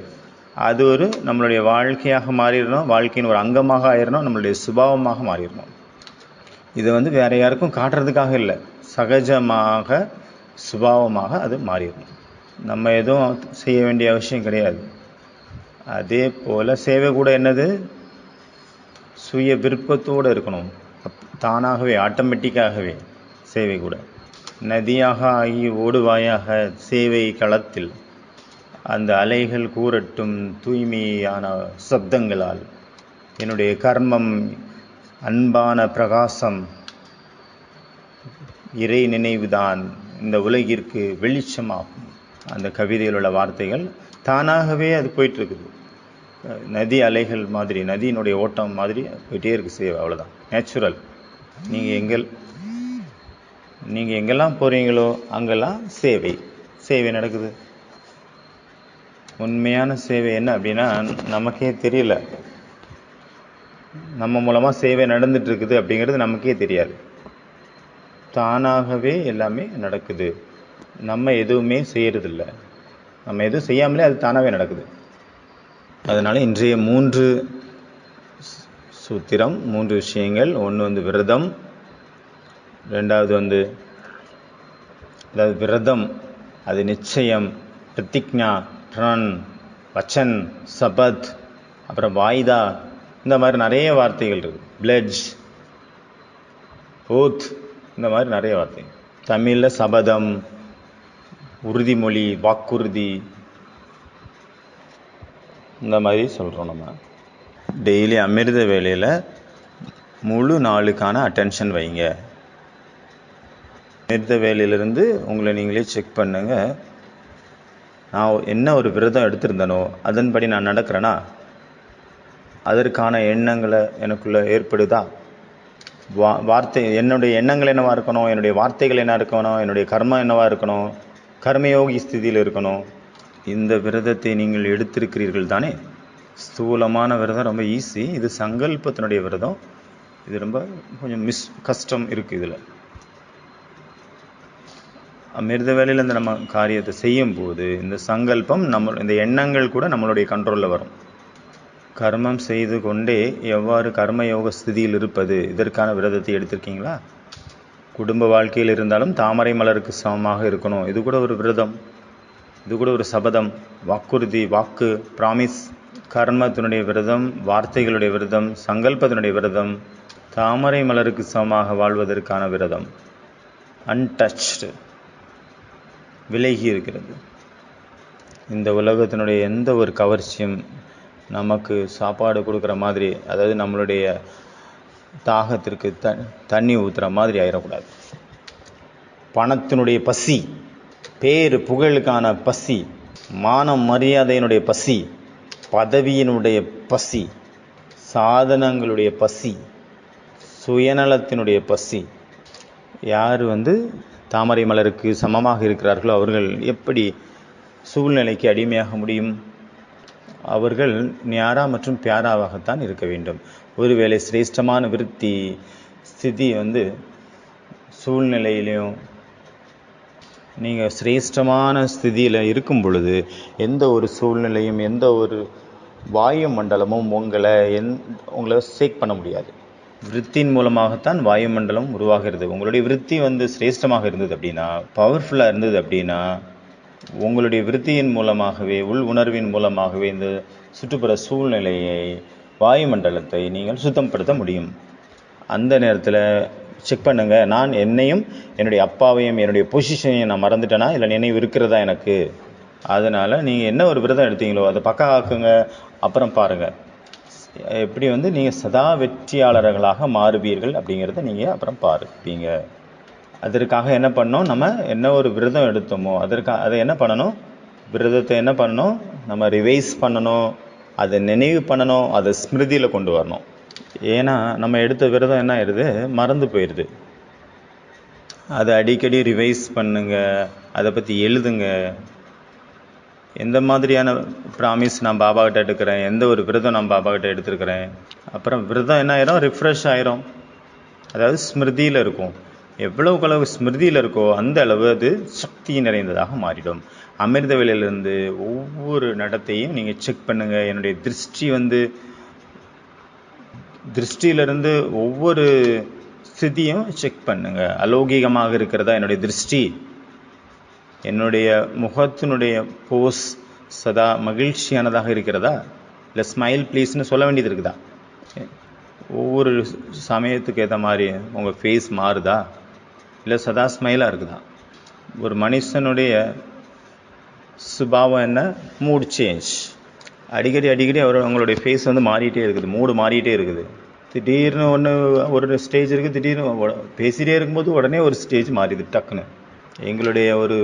அது நம்மளுடைய வாழ்க்கையாக மாறிடணும், வாழ்க்கையின் ஒரு அங்கமாக ஆயிடணும், நம்மளுடைய சுபாவமாக மாறிடணும். இதை வேறு யாருக்கும் காட்டுறதுக்காக இல்லை, சகஜமாக சுபாவமாக அது மாறிடணும். நம்ம எதுவும் செய்ய வேண்டிய அவசியம் கிடையாது. அதே போல் சேவை கூட என்னது, சுய விருப்பத்தோடு இருக்கணும், தானாகவே ஆட்டோமேட்டிக்காகவே சேவை கூட. நதியாக ஆகி ஓடுவாயாக சேவை களத்தில், அந்த அலைகள் கூறட்டும் தூய்மையான சப்தங்களால், என்னுடைய கர்மம் அன்பான பிரகாசம், இறை நினைவுதான் இந்த உலகிற்கு வெளிச்சமாகும். அந்த கவிதையில் உள்ள வார்த்தைகள் தானாகவே அது போயிட்டுருக்குது. நதி அலைகள் மாதிரி, நதியினுடைய ஓட்டம் மாதிரி போயிட்டே இருக்குது சேவை, அவ்வளோதான், நேச்சுரல். நீங்கள் எங்கெல்லாம் போகிறீங்களோ அங்கெல்லாம் சேவை நடக்குது. உண்மையான சேவை என்ன அப்படின்னா நமக்கே தெரியல, நம்ம மூலமாக சேவை நடந்துட்டு இருக்குது அப்படிங்கிறது நமக்கே தெரியாது. தானாகவே எல்லாமே நடக்குது, நம்ம எதுவுமே செய்யறதில்ல, நம்ம எதுவும் செய்யாமலே அது தானாகவே நடக்குது. அதனால் இன்றைய 3 சூத்திரம், 3 விஷயங்கள். ஒன்று விரதம், ரெண்டாவது அதாவது விரதம் அது நிச்சயம், பிரதிஜ்ஞா, ப்ரண், வச்சன், சபத், அப்புறம் வாய்தா, இந்த மாதிரி நிறைய வார்த்தைகள் இருக்குது. பிளட்ஜ், ஓத், இந்த மாதிரி நிறைய வார்த்தைகள். தமிழில் சபதம், உறுதிமொழி, வாக்குறுதி, இந்த மாதிரி சொல்கிறோம். நம்ம டெய்லி அமிர்த வேலையில் முழு நாளுக்கான அட்டென்ஷன் வைங்க. அமிர்த வேலையிலிருந்து உங்களை நீங்களே செக் பண்ணுங்கள். நான் என்ன ஒரு விரதம் எடுத்திருந்தனோ அதன்படி நான் நடக்கிறேன்னா, அதற்கான எண்ணங்களை எனக்குள்ளே ஏற்படுதா? வார்த்தை, என்னுடைய எண்ணங்கள் என்னவாக இருக்கணும், என்னுடைய வார்த்தைகள் என்ன இருக்கணும், என்னுடைய கர்மம் என்னவாக இருக்கணும், கர்மயோகி ஸ்திதியில் இருக்கணும். இந்த விரதத்தை நீங்கள் எடுத்திருக்கிறீர்கள் தானே. ஸ்தூலமான விரதம் ரொம்ப ஈஸி, இது சங்கல்பத்தினுடைய விரதம், இது ரொம்ப கொஞ்சம் கஷ்டம் இருக்குது. இதில் அமிர்த வேலையில் இந்த நம்ம காரியத்தை செய்யும்போது இந்த சங்கல்பம் இந்த எண்ணங்கள் கூட நம்மளுடைய கண்ட்ரோலில் வரும். கர்மம் செய்து கொண்டே எவ்வாறு கர்மயோக ஸ்திதியில் இருப்பது, இதற்கான விரதத்தை எடுத்திருக்கீங்களா? குடும்ப வாழ்க்கையில் இருந்தாலும் தாமரை மலருக்கு சமமாக இருக்கணும், இது கூட ஒரு விரதம், இது கூட ஒரு சபதம், வாக்குறுதி, வாக்கு, ப்ராமிஸ். கர்மத்தினுடைய விரதம், வார்த்தைகளுடைய விரதம், சங்கல்பத்தினுடைய விரதம், தாமரை மலருக்கு சமமாக வாழ்வதற்கான விரதம், அன்டச்டு, விலகி இருக்கிறது. இந்த உலகத்தினுடைய எந்த ஒரு கவர்ச்சியும் நமக்கு சாப்பாடு கொடுக்குற மாதிரி, அதாவது நம்மளுடைய தாகத்திற்கு தண்ணி ஊற்றுற மாதிரி ஆயிடக்கூடாது. பணத்தினுடைய பசி, பேரு புகழுக்கான பசி, மானம் மரியாதையினுடைய பசி, பதவியினுடைய பசி, சாதனங்களுடைய பசி, சுயநலத்தினுடைய பசி. யார் தாமரை மலருக்கு சமமாக இருக்கிறார்களோ அவர்கள் எப்படி சூழ்நிலைக்கு அடிமையாக முடியும்? அவர்கள் ஞாரா மற்றும் பியாராவாகத்தான் இருக்க வேண்டும். ஒருவேளை சிரேஷ்டமான விருத்தி ஸ்திதி சூழ்நிலையிலையும் நீங்கள் சிரேஷ்டமான ஸ்திதியில் இருக்கும் பொழுது எந்த ஒரு சூழ்நிலையும் எந்த ஒரு வாயு மண்டலமும் உங்களை சேக் பண்ண முடியாது. விருத்தியின் மூலமாகத்தான் வாயுமண்டலம் உருவாகிறது. உங்களுடைய விருத்தி சிரேஷ்டமாக இருந்தது அப்படின்னா, பவர்ஃபுல்லாக இருந்தது அப்படின்னா, உங்களுடைய விருத்தியின் மூலமாகவே உள் உணர்வின் மூலமாகவே இந்த சுற்றுப்புற சூழ்நிலையை வாயுமண்டலத்தை நீங்கள் சுத்தப்படுத்த முடியும். அந்த நேரத்தில் செக் பண்ணுங்க, நான் என்னையும் என்னுடைய அப்பாவையும் என்னுடைய பொசிஷனையும் நான் மறந்துட்டேனா இல்லை நினைவு இருக்கிறதா எனக்கு. அதனால் நீங்கள் என்ன ஒரு விரதம் எடுத்தீங்களோ அதை பக்கா ஆக்குங்க. அப்புறம் பாருங்கள் எப்படி நீங்கள் சதா வெற்றியாளர்களாக மாறுவீர்கள் அப்படிங்கிறத நீங்கள் அப்புறம் பார்ப்பீங்க. அதற்காக என்ன பண்ணோம், நம்ம என்ன ஒரு விரதம் எடுத்தோமோ அதை என்ன பண்ணணும், விரதத்தை என்ன பண்ணணும், நம்ம ரிவைஸ் பண்ணணும், அதை நினைவு பண்ணணும், அதை ஸ்மிருதியில் கொண்டு வரணும். ஏன்னா நம்ம எடுத்த விரதம் என்ன ஆயிடுது, மறந்து போயிடுது. அதை அடிக்கடி ரிவைஸ் பண்ணுங்க, அதை பற்றி எழுதுங்க. எந்த மாதிரியான ப்ராமிஸ் நான் பாபா கிட்ட எடுக்கிறேன், எந்த ஒரு விரதம் நான் பாபா கிட்ட எடுத்துருக்கிறேன். அப்புறம் விரதம் என்ன ஆயிரும், ரிஃப்ரெஷ் ஆயிரும். அதாவது ஸ்மிருதியில் இருக்கும். எவ்வளவுக்கு அளவு ஸ்மிருதியில் இருக்கோ அந்த அளவு அது சக்தி நிறைந்ததாக மாறிடும். அமிர்த வேளையிலிருந்து ஒவ்வொரு நடத்தையும் நீங்கள் செக் பண்ணுங்கள். என்னுடைய திருஷ்டியிலிருந்து ஒவ்வொரு ஸ்திதியும் செக் பண்ணுங்க. அலௌகிகமாக இருக்கிறதா என்னுடைய திருஷ்டி, என்னுடைய முகத்தினுடைய போஸ் சதா மகிழ்ச்சியானதாக இருக்கிறதா, இல்லை ஸ்மைல் ப்ளீஸ்னு சொல்ல வேண்டியது இருக்குதா, ஒவ்வொரு சமயத்துக்கு ஏற்ற மாதிரி உங்கள் ஃபேஸ் மாறுதா, இல்லை சதா ஸ்மைலாக இருக்குதா. ஒரு மனுஷனுடைய சுபாவம் என்ன, மூட் சேஞ்ச். அடிக்கடி அவங்களுடைய ஃபேஸ் மாறிட்டே இருக்குது, மூடு மாறிட்டே இருக்குது. திடீர்னு ஒரு ஸ்டேஜ் இருக்குது, திடீர்னு பேசிகிட்டே இருக்கும்போது உடனே ஒரு ஸ்டேஜ் மாறிது டக்குன்னு. எங்களுடைய ஒரு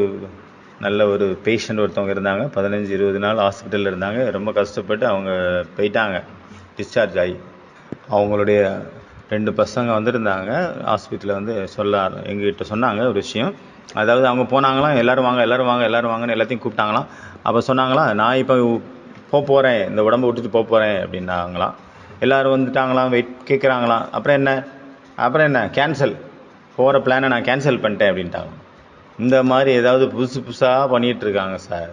நல்ல ஒரு பேஷண்ட் ஒருத்தவங்க இருந்தாங்க, 15-20 நாள் ஹாஸ்பிட்டலில் இருந்தாங்க. ரொம்ப கஷ்டப்பட்டு அவங்க போயிட்டாங்க, டிஸ்சார்ஜ் ஆகி. அவங்களுடைய 2 பசங்க வந்திருந்தாங்க ஹாஸ்பிட்டலில் எங்ககிட்ட சொன்னாங்க ஒரு விஷயம். அதாவது அவங்க போனாங்களாம், எல்லோரும் வாங்கன்னு எல்லாத்தையும் கூப்பிட்டாங்களாம். அப்போ சொன்னாங்களாம், நான் இப்போ போகிறேன், இந்த உடம்பை விட்டுட்டு போகிறேன் அப்படின்னாங்களாம். எல்லோரும் வந்துட்டாங்களாம், வெயிட் கேட்குறாங்களாம். அப்புறம் என்ன கேன்சல், போகிற பிளானை நான் கேன்சல் பண்ணிட்டேன் அப்படின்ட்டாங்க. இந்த மாதிரி ஏதாவது புதுசாக பண்ணிகிட்ருக்காங்க சார்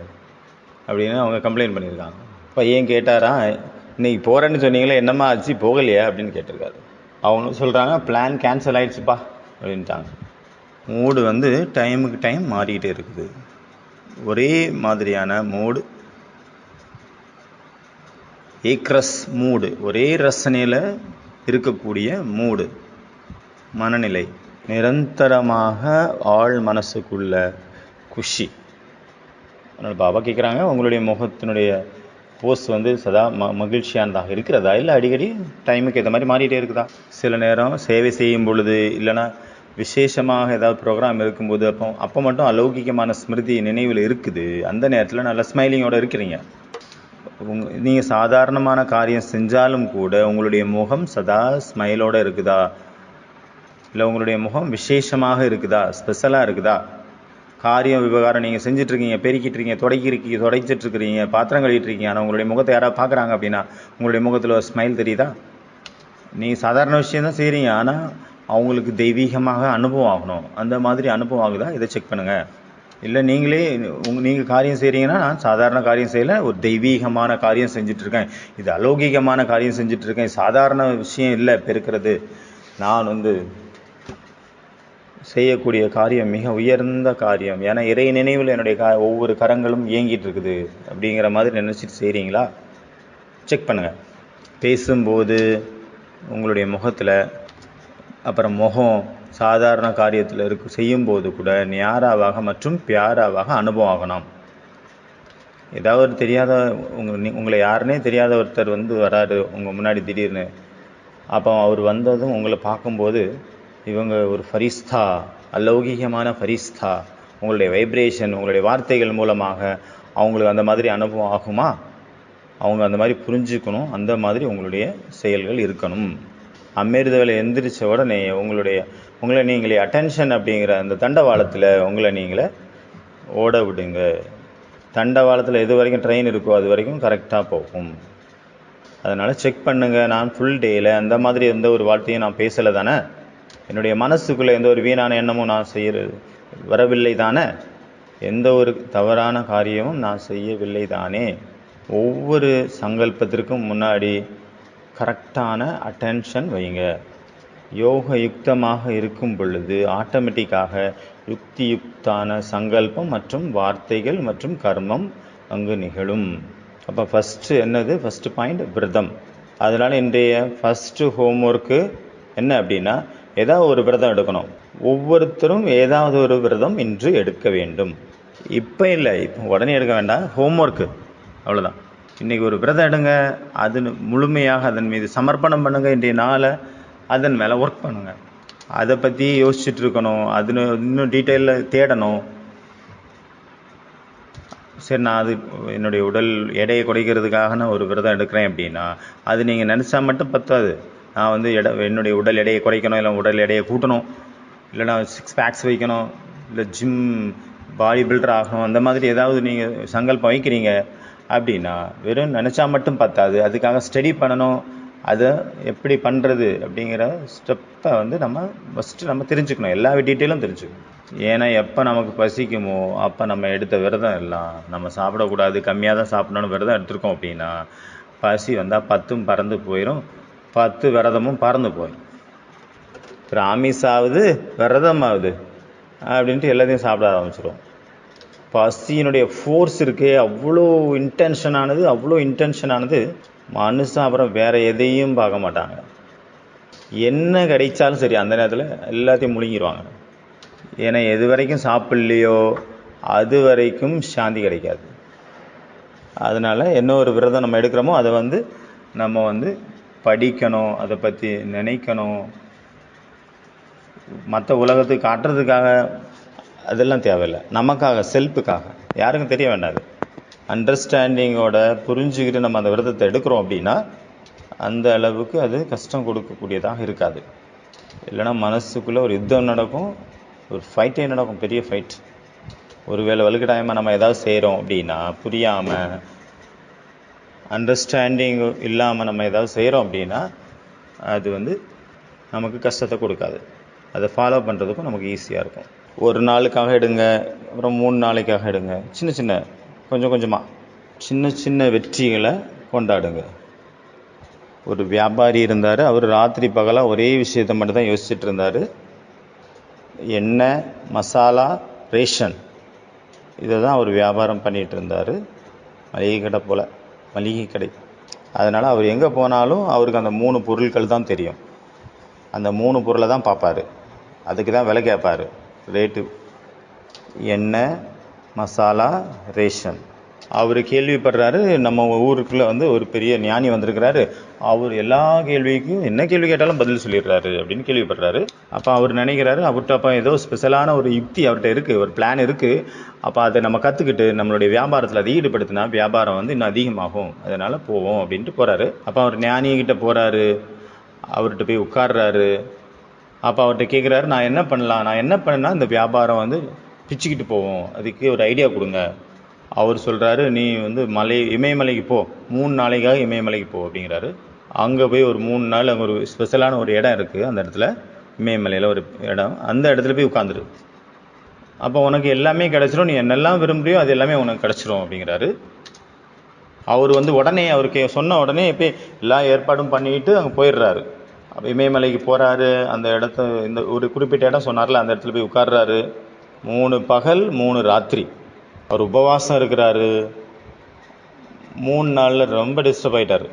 அப்படின்னு அவங்க கம்ப்ளைண்ட் பண்ணியிருக்காங்க. பையன் கேட்டாரா, இன்னைக்கு போகிறேன்னு சொன்னீங்களே என்னம்மா ஆச்சு, போகலையா அப்படின்னு கேட்டிருக்காரு. அவங்க சொல்கிறாங்க, பிளான் கேன்சல் ஆகிடுச்சுப்பா அப்படின்ட்டாங்க. மூடு டைமுக்கு டைம் மாறிக்கிட்டே இருக்குது. ஒரே மாதிரியான மூடு, ஏக்ரஸ் மூடு, ஒரே ரசனையில் இருக்கக்கூடிய மூடு, மனநிலை, நிரந்தரமாக ஆள் மனசுக்குள்ள குஷி. அதனால் பாபா கேட்குறாங்க, உங்களுடைய முகத்தினுடைய போஸ் சதா மகிழ்ச்சியானதாக இருக்கிறதா, இல்லை அடிக்கடி டைமுக்கு ஏற்ற மாதிரி மாறிட்டே இருக்குதா. சில நேரம் சேவை செய்யும் பொழுது, இல்லைன்னா விசேஷமாக ஏதாவது ப்ரோக்ராம் இருக்கும்போது அப்போ மட்டும் அலௌகிகமான ஸ்மிருதி நினைவில் இருக்குது. அந்த நேரத்தில் நல்ல ஸ்மைலிங்கோடு இருக்கிறீங்க. நீங்கள் சாதாரணமான காரியம் செஞ்சாலும் கூட உங்களுடைய முகம் சதா ஸ்மைலோடு இருக்குதா, இல்லை உங்களுடைய முகம் விசேஷமாக இருக்குதா, ஸ்பெஷலாக இருக்குதா. காரியம் விவகாரம் நீங்கள் செஞ்சிட்ருக்கீங்க, பெருக்கிட்டுருக்கீங்க, துடைச்சிட்ருக்கிறீங்க, பாத்திரம் கழுவிட்டுருக்கீங்க. ஆனால் உங்களுடைய முகத்தை யாராவது பார்க்குறாங்க அப்படின்னா உங்களுடைய முகத்தில் ஒரு ஸ்மைல் தெரியுதா. நீங்கள் சாதாரண விஷயந்தான் செய்கிறீங்க, ஆனால் அவங்களுக்கு தெய்வீகமாக அனுபவம் ஆகணும். அந்த மாதிரி அனுபவம் ஆகுதா, இதை செக் பண்ணுங்கள். இல்லை நீங்கள் காரியம் செய்கிறீங்கன்னா, நான் சாதாரண காரியம் செய்யலை, ஒரு தெய்வீகமான காரியம் செஞ்சிட்ருக்கேன், இது அலௌகிகமான காரியம் செஞ்சிட்ருக்கேன், சாதாரண விஷயம் இல்லை பெருக்கிறது, நான் செய்யக்கூடிய காரியம் மிக உயர்ந்த காரியம், ஏன்னா இறை நினைவில் என்னுடைய ஒவ்வொரு கரங்களும் இயங்கிட்டு இருக்குது அப்படிங்கிற மாதிரி நினச்சிட்டு செய்கிறீங்களா, செக் பண்ணுங்கள். பேசும்போது உங்களுடைய முகத்தில், அப்புறம் முகம் சாதாரண காரியத்தில் செய்யும்போது கூட நியாராவாக மற்றும் பியாராவாக அனுபவம் ஆகணும். ஏதாவது தெரியாத உங்களை யாருன்னே தெரியாத ஒருத்தர் வராரு உங்கள் முன்னாடி திடீர்னு. அப்போ அவர் வந்ததும் உங்களை பார்க்கும்போது இவங்க ஒரு ஃபரிஸ்தா, அலௌகிகமான ஃபரிஸ்தா, உங்களுடைய வைப்ரேஷன், உங்களுடைய வார்த்தைகள் மூலமாக அவங்களுக்கு அந்த மாதிரி அனுபவம் ஆகுமா, அவங்க அந்த மாதிரி புரிஞ்சுக்கணும். அந்த மாதிரி உங்களுடைய செயல்கள் இருக்கணும். அமிர்த வேளை எந்திரிச்ச உடனே உங்களை நீங்களே அட்டென்ஷன் அப்படிங்கிற அந்த தண்டவாளத்தில் உங்களை நீங்களே ஓட விடுங்க. தண்டவாளத்தில் எது வரைக்கும் ட்ரெயின் இருக்கோ அது வரைக்கும் கரெக்டாக போகும். அதனால் செக் பண்ணுங்கள். நான் ஃபுல் டேயில் அந்த மாதிரி எந்த ஒரு வார்த்தையும் நான் பேசலை தானே, என்னுடைய மனசுக்குள்ளே எந்த ஒரு வீணான எண்ணமும் நான் செய்கிறது வரவில்லை தானே, எந்த ஒரு தவறான காரியமும் நான் செய்யவில்லை தானே. ஒவ்வொரு சங்கல்பத்திற்கும் முன்னாடி கரெக்டான அட்டென்ஷன் வைங்க. யோக யுக்தமாக இருக்கும் பொழுது ஆட்டோமேட்டிக்காக யுக்தியுக்தான சங்கல்பம் மற்றும் வார்த்தைகள் மற்றும் கர்மம் அங்கு நிகழும். அப்போ ஃபஸ்ட்டு என்னது, ஃபஸ்ட்டு பாயிண்ட் விரதம். அதனால் இன்றைய ஃபஸ்ட்டு ஹோம்ஒர்க்கு என்ன அப்படின்னா, ஏதாவது ஒரு விரதம் எடுக்கணும். ஒவ்வொருத்தரும் ஏதாவது ஒரு விரதம் இன்று எடுக்க வேண்டும். இப்போ இல்லை, இப்போ உடனே எடுக்க வேண்டாம், ஹோம்ஒர்க்கு அவ்வளோதான். இன்றைக்கி ஒரு விரதம் எடுங்க, அது முழுமையாக அதன் மீது சமர்ப்பணம் பண்ணுங்கள். இன்றைய நாளை அதன் மேலே ஒர்க் பண்ணுங்கள். அதை பற்றி யோசிச்சுட்டு இருக்கணும், அது இன்னும் டீட்டெயிலில் தேடணும். சரி, நான் அது என்னுடைய உடல் எடையை குறைக்கிறதுக்காக நான் ஒரு விரதம் எடுக்கிறேன் அப்படின்னா அது நீங்கள் நினச்சா மட்டும் பத்தாது. நான் வந்து என்னுடைய உடல் எடையை குறைக்கணும், இல்லை உடல் எடையை கூட்டணும், இல்லைனா 6 பேக்ஸ் வைக்கணும், இல்லை ஜிம் பாடி பில்டர் ஆகணும், அந்த மாதிரி ஏதாவது நீங்கள் சங்கல்பம் வைக்கிறீங்க அப்படின்னா வெறும் நினச்சா மட்டும் பத்தாது. அதுக்காக ஸ்டடி பண்ணணும். அதை எப்படி பண்ணுறது அப்படிங்கிற ஸ்டெப்பை வந்து ஃபஸ்ட்டு நம்ம தெரிஞ்சுக்கணும், எல்லா டீட்டெயிலும் தெரிஞ்சுக்கணும். ஏன்னா எப்போ நமக்கு பசிக்குமோ அப்போ நம்ம எடுத்த விரதம் எல்லாம் நம்ம சாப்பிடக்கூடாது, கம்மியாக தான் சாப்பிடணும்னு விரதம் எடுத்திருக்கோம் அப்படின்னா பசி வந்தால் 10 பறந்து போயிடும், 10 விரதமும் பறந்து போயிடும். பிராமிஸ் ஆகுது, விரதம் ஆகுது அப்படின்ட்டு எல்லாத்தையும் சாப்பிட ஆரம்பிச்சிடும். பசியினுடைய ஃபோர்ஸ் இருக்கே அவ்வளோ இன்டென்ஷனானது மனுஷன் அப்புறம் வேறு எதையும் பார்க்க மாட்டாங்க. என்ன கிடைச்சாலும் சரி அந்த நேரத்தில் எல்லாத்தையும் முழுங்கிடுவாங்க. ஏன்னா எது வரைக்கும் சாப்பிட்லையோ அது வரைக்கும் சாந்தி கிடைக்காது. அதனால் என்ன ஒரு விரதம் நம்ம எடுக்கிறோமோ அதை வந்து நம்ம வந்து படிக்கணும், அதை பற்றி நினைக்கணும். மற்ற உலகத்துக்கு காட்டுறதுக்காக அதெல்லாம் தேவையில்லை, நமக்காக செல்ஃபுக்காக, யாருக்கும் தெரிய வேண்டாது. அண்டர்ஸ்டாண்டிங்கோட புரிஞ்சுக்கிட்டு நம்ம அந்த விரதத்தை எடுக்கிறோம் அப்படின்னா அந்த அளவுக்கு அது கஷ்டம் கொடுக்கக்கூடியதாக இருக்காது. இல்லைன்னா மனசுக்குள்ளே ஒரு யுத்தம் நடக்கும், ஒரு ஃபைட்டே நடக்கும், பெரிய ஃபைட். ஒருவேளை வலுக்கட்டாயமாக நம்ம ஏதாவது செய்கிறோம் அப்படின்னா புரியாமல், அண்டர்ஸ்டாண்டிங் இல்லாமல் நம்ம ஏதாவது செய்கிறோம் அப்படின்னா அது வந்து நமக்கு கஷ்டத்தை கொடுக்காது. அதை ஃபாலோ பண்ணுறதுக்கும் நமக்கு ஈஸியாக இருக்கும். ஒரு நாளுக்காக எடுங்க, அப்புறம் 3 நாளைக்காக எடுங்க. கொஞ்சம் கொஞ்சமாக சின்ன வெற்றிகளை கொண்டாடுங்க. ஒரு வியாபாரி இருந்தார், அவர் ராத்திரி பகலாக ஒரே விஷயத்தை மட்டும் தான் யோசிச்சுட்டு இருந்தார். எண்ணெய், மசாலா, ரேஷன், இதை தான் அவர் வியாபாரம் பண்ணிகிட்டு இருந்தார். மளிகை கடை. அதனால் அவர் எங்கே போனாலும் அவருக்கு அந்த 3 பொருட்கள் தான் தெரியும். அந்த 3 பொருளை தான் பார்ப்பார், அதுக்கு தான் விலை கேட்பார். ரேட்டு எண்ணெய், மசாலா, ரேஷன். அவர் கேள்விப்படுறாரு, நம்ம ஊருக்குள்ளே வந்து ஒரு பெரிய ஞானி வந்திருக்கிறாரு, அவர் எல்லா கேள்விக்கும் என்ன கேள்வி கேட்டாலும் பதில் சொல்லிடுறாரு அப்படின்னு கேள்விப்படுறாரு. அப்போ அவர் நினைக்கிறாரு, அவர்கிட்ட அப்போ ஏதோ ஸ்பெஷலான ஒரு யுக்தி அவர்கிட்ட இருக்குது, ஒரு பிளான் இருக்குது. அப்போ அதை நம்ம கற்றுக்கிட்டு நம்மளுடைய வியாபாரத்தில் அதை ஈடுபடுத்தினா வியாபாரம் வந்து இன்னும் அதிகமாகும், அதனால் போவோம் அப்படின்ட்டு போகிறாரு. அப்போ அவர் ஞானிகிட்ட போகிறாரு, அவர்கிட்ட போய் உட்கார்றாரு. அப்போ அவர்கிட்ட கேட்குறாரு, நான் என்ன பண்ணால் இந்த வியாபாரம் வந்து பிச்சுக்கிட்டு போவோம், அதுக்கு ஒரு ஐடியா கொடுங்க. அவர் சொல்கிறாரு, நீ வந்து இமயமலைக்கு போ, 3 நாளைக்காக இமயமலைக்கு போ அப்படிங்கிறாரு. அங்கே போய் ஒரு 3 நாள் அங்கே ஒரு ஸ்பெஷலான ஒரு இடம் இருக்குது, அந்த இடத்துல இமயமலையில் ஒரு இடம், அந்த இடத்துல போய் உட்காந்துரு. அப்போ உனக்கு எல்லாமே கிடச்சிரும், நீ என்னெல்லாம் விரும்புறியோ அது எல்லாமே உனக்கு கிடச்சிரும் அப்படிங்கிறாரு. அவர் வந்து உடனே அவருக்கு சொன்ன உடனே போய் எல்லா ஏற்பாடும் பண்ணிட்டு அங்கே போயிடுறாரு. அப்போ இமயமலைக்கு போகிறாரு. அந்த இந்த ஒரு குறிப்பிட்ட இடம் சொன்னார்ல, அந்த இடத்துல போய் உட்கார்றாரு. 3 பகல் 3 ராத்திரி அவர் உபவாசம் இருக்கிறாரு. 3 நாளில் ரொம்ப டிஸ்டர்ப் ஆகிட்டார்.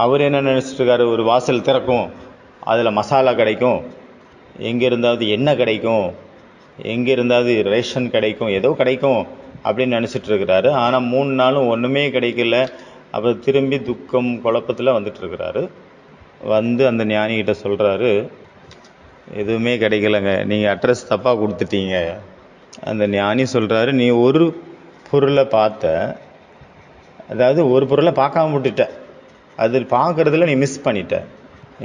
அவர் என்ன நினச்சிட்டு இருக்காரு, ஒரு வாசல் திறக்கும், அதில் மசாலா கிடைக்கும், எங்கே இருந்தாவது எண்ணெய் கிடைக்கும், எங்கே இருந்தாவது ரேஷன் கிடைக்கும், ஏதோ கிடைக்கும் அப்படின்னு நினச்சிட்டு இருக்கிறாரு. ஆனால் 3 நாளும் ஒன்றுமே கிடைக்கல. அப்போ திரும்பி துக்கம் குழப்பத்தில் வந்துட்டுருக்கிறாரு. வந்து அந்த ஞானிகிட்ட சொல்கிறாரு, எதுவுமே கிடைக்கலங்க, நீங்கள் அட்ரஸ் தப்பாக கொடுத்துட்டீங்க. அந்த ஞானி சொல்கிறாரு, நீ ஒரு பொருளை பார்த்த, அதாவது ஒரு பொருளை பார்க்காம விட்டுட்ட, அது பார்க்குறதுல நீ மிஸ் பண்ணிட்ட.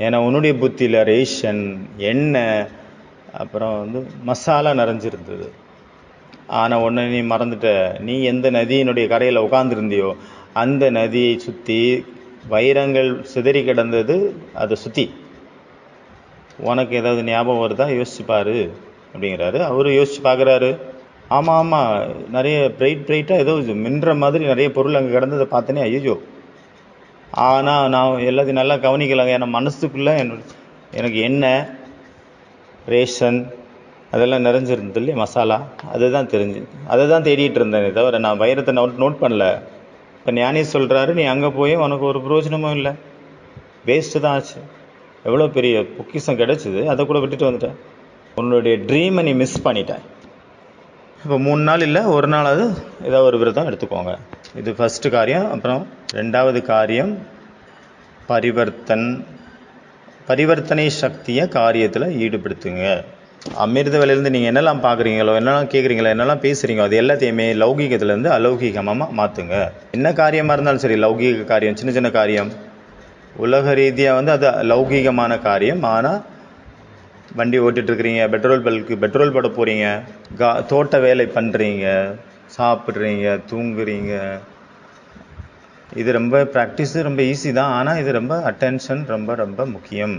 ஏன்னா உன்னுடைய புத்தியில் ரேஷன், எண்ணெய், அப்புறம் வந்து மசாலா நிறைஞ்சிருந்தது. ஆனால் ஒன்று நீ மறந்துட்ட, நீ எந்த நதியினுடைய கரையில் உட்காந்துருந்தியோ அந்த நதியை சுற்றி வைரங்கள் சிதறி கிடந்தது. அதை சுற்றி உனக்கு ஏதாவது ஞாபகம் வருதா, யோசிச்சு பாரு அப்படிங்கிறாரு. அவரு யோசிச்சு பார்க்குறாரு. ஆமாம் ஆமாம், நிறைய பிரைட்டாக ஏதோ மின்ற மாதிரி நிறைய பொருள் அங்கே கிடந்ததை பார்த்தனே, ஐயோ. ஆனால் நான் எல்லாத்தையும் நல்லா கவனிக்கலாங்க. என் மனசுக்குள்ளே எனக்கு எண்ணெய், ரேஷன் அதெல்லாம் நிறைஞ்சிருந்தது இல்லையா, மசாலா, அதுதான் அதை தான் தேடிட்டு இருந்தேனே தவிர நான் வைரத்தை நோட் பண்ணல. இப்போ ஞானி சொல்கிறாரு, நீ அங்கே போய் உனக்கு ஒரு பிரயோஜனமும் இல்லை, வேஸ்ட்டு தான் ஆச்சு. எவ்வளோ பெரிய பொக்கிஷம் கிடச்சிது, அதை கூட விட்டுட்டு வந்துட்டேன். உன்னுடைய ட்ரீமை நீ மிஸ் பண்ணிட்டேன். இப்போ 3 நாள் இல்லை, ஒரு நாளாவது ஏதாவது ஒரு விரதம் எடுத்துக்கோங்க. இது ஃபஸ்ட்டு காரியம். அப்புறம் 2வது காரியம், பரிவர்த்தனை சக்தியை காரியத்தில் ஈடுபடுத்துங்க. அமிர்த வேலையிலேருந்து நீங்கள் என்னெல்லாம் பார்க்குறீங்களோ, என்னெல்லாம் கேட்குறீங்களோ, என்னெல்லாம் பேசுகிறீங்களோ, அது எல்லாத்தையுமே லௌகீகத்துலேருந்து அலௌகீகமாக மாற்றுங்க. என்ன காரியமாக இருந்தாலும் சரி, லௌகீக காரியம், சின்ன சின்ன காரியம், உலக ரீதியாக அது லௌகீகமான காரியம். ஆனால் வண்டி ஓட்டிகிட்ருக்கிறீங்க, பெட்ரோல் போட போகிறீங்க, தோட்ட வேலை பண்ணுறீங்க, சாப்பிட்றீங்க, தூங்குறீங்க, இது ரொம்ப ப்ராக்டிஸு ரொம்ப ஈஸி தான். ஆனால் இது ரொம்ப அட்டென்ஷன் ரொம்ப ரொம்ப முக்கியம்.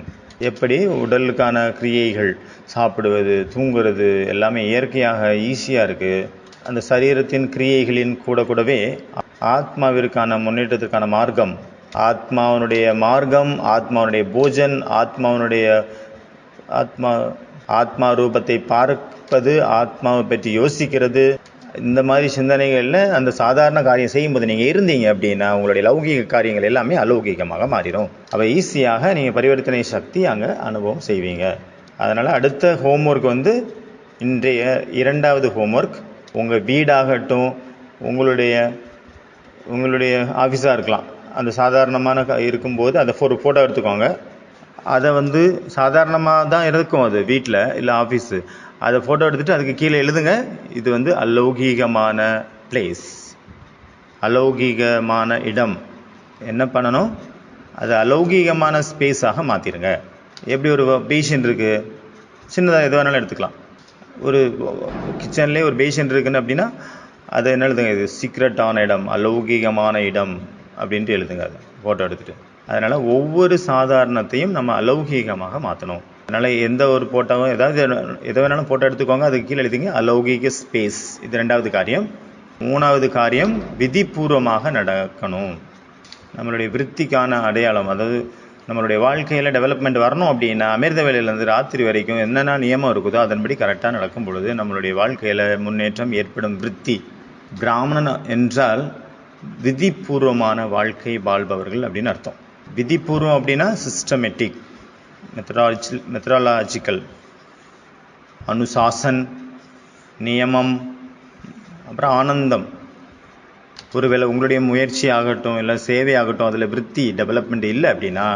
எப்படி உடலுக்கான கிரியைகள், சாப்பிடுவது, தூங்குறது எல்லாமே இயற்கையாக ஈஸியாக இருக்குது. அந்த சரீரத்தின் கிரியைகளின் கூடவே ஆத்மாவிற்கான முன்னேற்றத்திற்கான மார்க்கம், ஆத்மாவனுடைய மார்க்கம், ஆத்மாவனுடைய போஜன், ஆத்மா ரூபத்தை பார்ப்பது, ஆத்மாவை பற்றி யோசிக்கிறது, இந்த மாதிரி சிந்தனைகளில் அந்த சாதாரண காரியம் செய்யும்போது நீங்கள் இருந்தீங்க அப்படின்னா உங்களுடைய லௌகீக காரியங்கள் எல்லாமே அலௌகீகமாக மாறிடும். அப்போ ஈஸியாக நீங்கள் பரிவர்த்தனை சக்தி அங்கே அனுபவம் செய்வீங்க. அதனால் அடுத்த ஹோம்ஒர்க் இன்றைய 2வது ஹோம்ஒர்க், உங்கள் வீடாகட்டும், உங்களுடைய ஆஃபீஸாக இருக்கலாம், அந்த சாதாரணமான இருக்கும்போது அதை ஒரு ஃபோட்டோ எடுத்துக்கோங்க. அதை சாதாரணமாக தான் இருக்கும், அது வீட்டில் இல்லை ஆஃபீஸு. அதை ஃபோட்டோ எடுத்துகிட்டு அதுக்கு கீழே எழுதுங்க, இது அலௌகீகமான பிளேஸ், அலௌகீகமான இடம். என்ன பண்ணணும், அது அலௌகீகமான ஸ்பேஸாக மாற்றிடுங்க. எப்படி ஒரு பேஷன் இருக்குது, சின்னதாக எது வேணாலும் எடுத்துக்கலாம். ஒரு கிச்சன்லேயே ஒரு பேஷன் இருக்குன்னு அப்படின்னா அதை என்ன எழுதுங்க, இது சீக்ரெட்டான இடம், அலௌகீகமான இடம் அப்படின்ட்டு எழுதுங்க அதை ஃபோட்டோ எடுத்துகிட்டு. அதனால் ஒவ்வொரு சாதாரணத்தையும் நம்ம அலௌகீகமாக மாற்றணும். அதனால் எந்த ஒரு ஃபோட்டோவும் எதை வேணாலும் ஃபோட்டோ எடுத்துக்கோங்க, அதுக்கு கீழே எழுதிங்க அலௌகீக ஸ்பேஸ். இது 2வது காரியம். 3வது காரியம், விதிபூர்வமாக நடக்கணும். நம்மளுடைய விருத்திக்கான அடையாளம், அதாவது நம்மளுடைய வாழ்க்கையில் டெவலப்மெண்ட் வரணும் அப்படின்னா அமிர்த வேலையிலேருந்து ராத்திரி வரைக்கும் என்னென்ன நியமம் இருக்குதோ அதன்படி கரெக்டாக நடக்கும் பொழுது நம்மளுடைய வாழ்க்கையில் முன்னேற்றம் ஏற்படும். விருத்தி, பிராமணன் என்றால் விதிபூர்வமான வாழ்க்கை வாழ்பவர்கள் அப்படின்னு அர்த்தம். விதிபூர்வம் அப்படின்னா சிஸ்டமேட்டிக், மெத்தடாலஜிக்கல், அனுசாசன், நியமம், அப்புறம் ஆனந்தம். ஒருவேளை உங்களுடைய முயற்சி ஆகட்டும் இல்லை சேவை ஆகட்டும் அதில் விருத்தி டெவலப்மெண்ட் இல்லை அப்படின்னா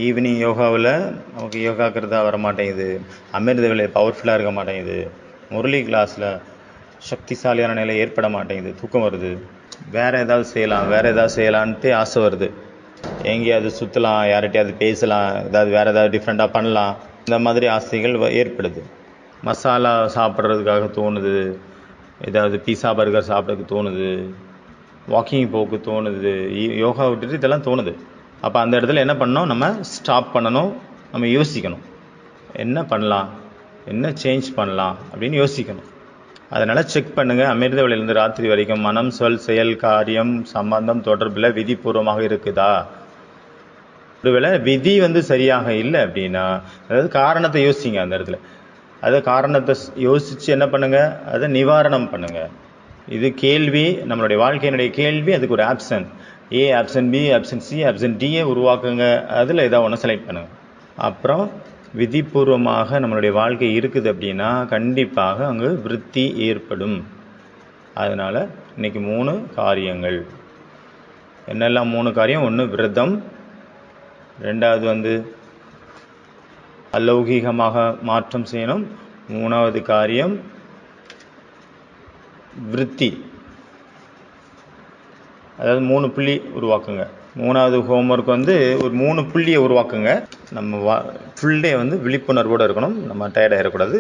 ஈவினிங் யோகாவில் நமக்கு யோகாக்கிறதா வர மாட்டேங்குது, அமிர்த வேலை பவர்ஃபுல்லாக இருக்க மாட்டேங்குது, முரளி கிளாஸில் சக்திசாலியான நிலை ஏற்பட மாட்டேங்குது, தூக்கம் வருது, வேறு ஏதாவது செய்யலான்ட்டு ஆசை வருது, எங்கேயாவது சுற்றலாம், யார்கிட்டையாவது பேசலாம், வேறு ஏதாவது டிஃப்ரெண்ட்டாக பண்ணலாம், இந்த மாதிரி ஆசைகள் ஏற்படுது. மசாலா சாப்பிட்றதுக்காக தோணுது, ஏதாவது பீஸா பர்கர் சாப்பிட்றதுக்கு தோணுது, வாக்கிங் போக்கு தோணுது, யோகா விட்டுட்டு இதெல்லாம் தோணுது. அப்போ அந்த இடத்துல என்ன பண்ணணும், நம்ம ஸ்டாப் பண்ணணும், நம்ம யோசிக்கணும், என்ன பண்ணலாம், என்ன சேஞ்ச் பண்ணலாம் அப்படின்னு யோசிக்கணும். அதனால் செக் பண்ணுங்கள், அமிர்த வேளையிலேருந்து ராத்திரி வரைக்கும் மனம், சொல், செயல், காரியம், சம்பந்தம், தொடர்பில் விதிபூர்வமாக இருக்குதா. ஒருவேளை விதி சரியாக இல்லை அப்படின்னா அதாவது காரணத்தை யோசிங்க. அந்த இடத்துல காரணத்தை யோசித்து என்ன பண்ணுங்கள், அதை நிவாரணம் பண்ணுங்கள். இது கேள்வி, நம்மளுடைய வாழ்க்கையினுடைய கேள்வி, அதுக்கு ஒரு option A, option B, option C, option டியை உருவாக்குங்க. அதில் ஏதாவது ஒன்று செலக்ட் பண்ணுங்கள். அப்புறம் விதிபூர்வமாக நம்மளுடைய வாழ்க்கை இருக்குது அப்படின்னா கண்டிப்பாக அங்கு விருத்தி ஏற்படும். அதனால் இன்றைக்கி 3 காரியங்கள். என்னெல்லாம் 3 காரியம்? 1 விரதம், 2வது அலௌகீகமாக மாற்றம் செய்யணும், 3வது காரியம் விருத்தி, அதாவது 3 புள்ளி உருவாக்குங்க. 3வது ஹோம்ஒர்க் ஒரு 3 புள்ளியை உருவாக்குங்க. நம்ம ஃபுல் டே விழிப்புணர்வோடு இருக்கணும், நம்ம டயர்ட் ஆகிடக்கூடாது,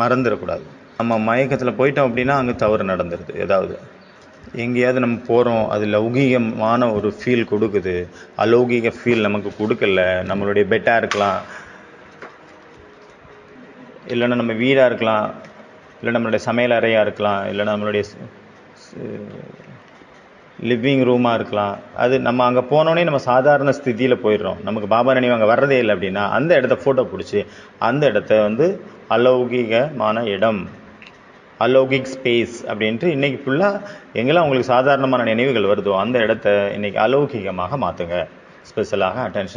மறந்துடக்கூடாது. நம்ம மயக்கத்தில் போயிட்டோம் அப்படின்னா அங்கே தவறு நடந்துடுது. ஏதாவது எங்கேயாவது நம்ம போகிறோம், அது லௌகீகமான ஒரு ஃபீல் கொடுக்குது, அலௌகீக ஃபீல் நமக்கு கொடுக்கல, நம்மளுடைய பெட்டாக இருக்கலாம், இல்லைன்னா நம்ம வீடாக இருக்கலாம், இல்லை நம்மளுடைய சமையல் அறையாக இருக்கலாம், இல்லை நம்மளுடைய லிவிங் ரூமாக இருக்கலாம். அது நம்ம அங்கே போனோடனே நம்ம சாதாரண ஸ்திதியில் போயிடுறோம். நமக்கு பாபா நினைவு அங்கே வர்றதே இல்லை அப்படின்னா அந்த இடத்த ஃபோட்டோ பிடிச்சி அந்த இடத்த அலௌகிகமான இடம், அலௌகிக் ஸ்பேஸ் அப்படின்ட்டு இன்றைக்கி ஃபுல்லாக எங்கெல்லாம் உங்களுக்கு சாதாரணமான நினைவுகள் வருதோ அந்த இடத்த இன்றைக்கி அலௌகிகமாக மாற்றுங்க. ஸ்பெஷலாக அட்டென்ஷன்